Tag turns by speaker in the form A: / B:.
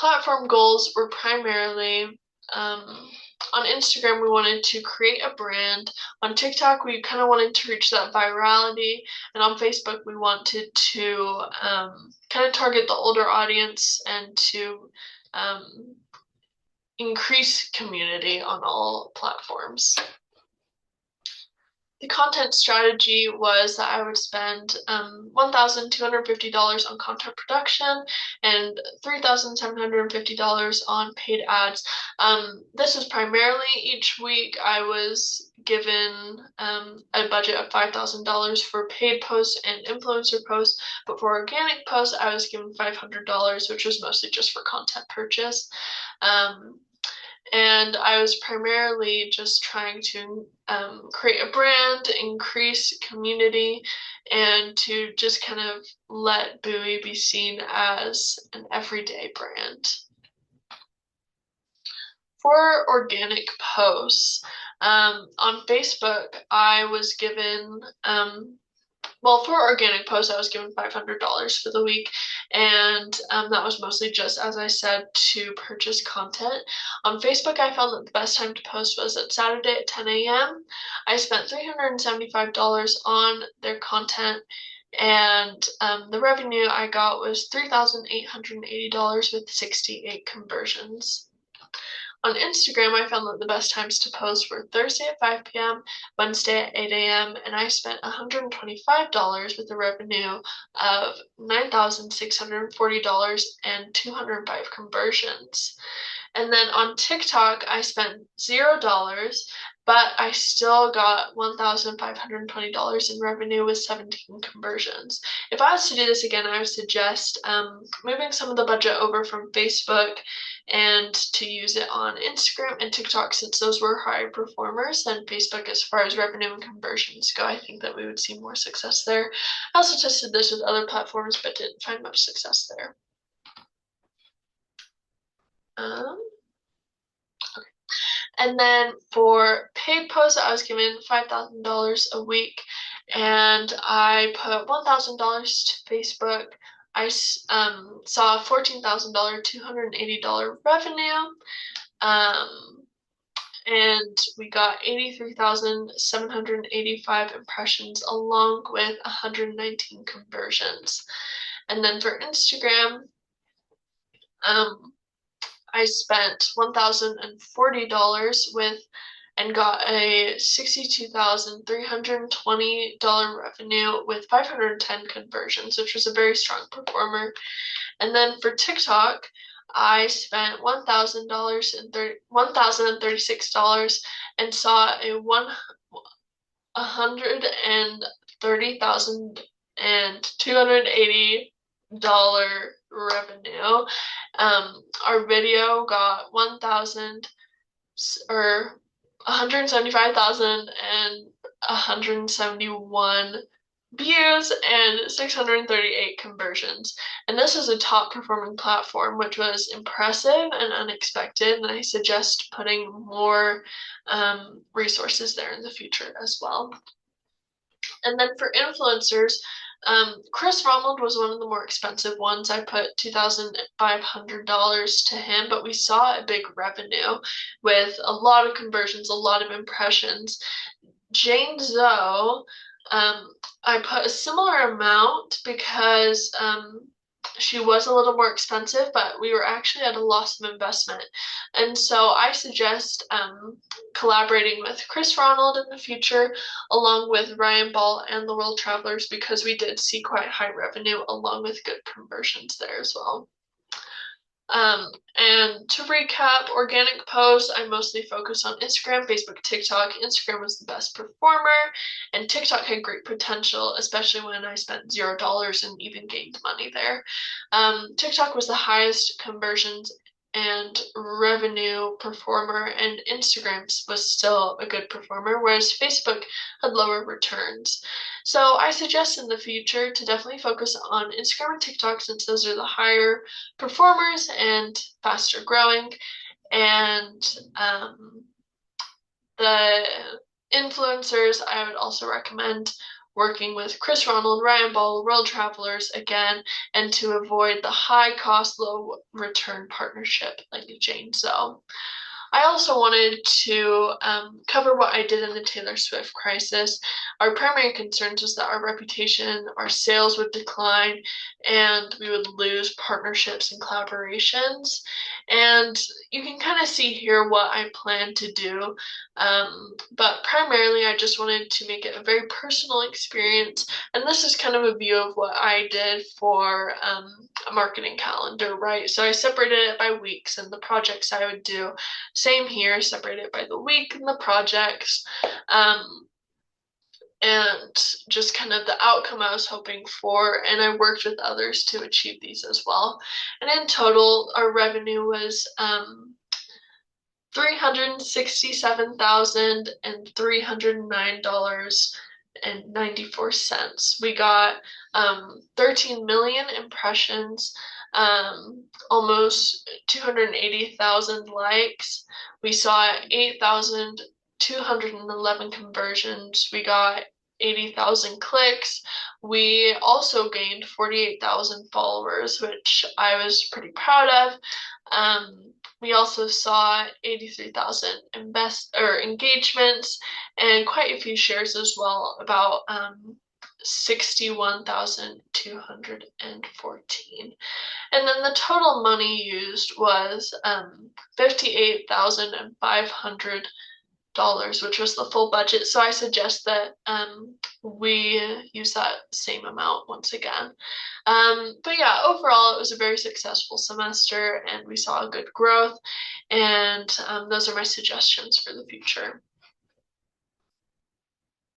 A: platform goals were primarily on Instagram, we wanted to create a brand. On TikTok, we kind of wanted to reach that virality. And on Facebook, we wanted to kind of target the older audience and to increase community on all platforms. The content strategy was that I would spend $1,250 on content production and $3,750 on paid ads. This was primarily each week I was given a budget of $5,000 for paid posts and influencer posts, but for organic posts, I was given $500, which was mostly just for content purchase. And I was primarily just trying to create a brand, increase community, and to just kind of let BUHI be seen as an everyday brand. For organic posts, on Facebook, I was given for organic posts, I was given $500 for the week, and that was mostly just, as I said, to purchase content. On Facebook, I found that the best time to post was at Saturday at 10 a.m. I spent $375 on their content, and the revenue I got was $3,880 with 68 conversions. On Instagram, I found that the best times to post were Thursday at 5 p.m., Wednesday at 8 a.m., and I spent $125 with a revenue of $9,640 and 205 conversions. And then on TikTok, I spent $0, but I still got $1,520 in revenue with 17 conversions. If I was to do this again, I would suggest moving some of the budget over from Facebook and to use it on Instagram and TikTok, since those were higher performers than Facebook as far as revenue and conversions go. I think that we would see more success there. I also tested this with other platforms, but didn't find much success there. Okay. And then for paid posts, I was given $5,000 a week, and I put $1,000 to Facebook. I saw $14,000, $280 revenue, and we got 83,785 impressions along with 119 conversions. And then for Instagram, I spent $1,040 and got a $62,320 revenue with 510 conversions, which was a very strong performer. And then for TikTok, I spent $1,036 and saw a $130,280 revenue. Our video got 175,171 views and 638 conversions. And this is a top performing platform, which was impressive and unexpected. And I suggest putting more resources there in the future as well. And then for influencers, Chris Ronald was one of the more expensive ones. I put $2,500 to him, but we saw a big revenue with a lot of conversions, a lot of impressions. Jane Zoe, I put a similar amount because she was a little more expensive, but we were actually at a loss of investment. And so I suggest collaborating with Chris Ronald in the future, along with Ryan Ball and the World Travelers, because we did see quite high revenue along with good conversions there as well. And to recap, organic posts, I mostly focus on Instagram, Facebook, TikTok. Instagram was the best performer, and TikTok had great potential, especially when I spent $0 and even gained money there. TikTok was the highest conversions and revenue performer, and Instagram was still a good performer, whereas Facebook had lower returns. So I suggest in the future to definitely focus on Instagram and TikTok, since those are the higher performers and faster growing. And the influencers I would also recommend working with Chris Ronald, Ryan Ball, World Travelers again, and to avoid the high cost, low return partnership like Jane. So I also wanted to cover what I did in the Taylor Swift crisis. Our primary concerns was that our reputation, our sales would decline, and we would lose partnerships and collaborations. And you can kind of see here what I plan to do. But primarily, I just wanted to make it a very personal experience. And this is kind of a view of what I did for a marketing calendar, right? So I separated it by weeks and the projects I would do. Same here, separated by the week and the projects. And just kind of the outcome I was hoping for. And I worked with others to achieve these as well. And in total, our revenue was $367,309.94. We got 13 million impressions, almost 280,000 likes. We saw 8,211 conversions. We got 80,000 clicks. We also gained 48,000 followers, which I was pretty proud of. We also saw 83,000 engagements and quite a few shares as well, about 61,214. And then the total money used was $58,500, which was the full budget. So I suggest that we use that same amount once again. But yeah, overall, it was a very successful semester and we saw good growth. And those are my suggestions for the future.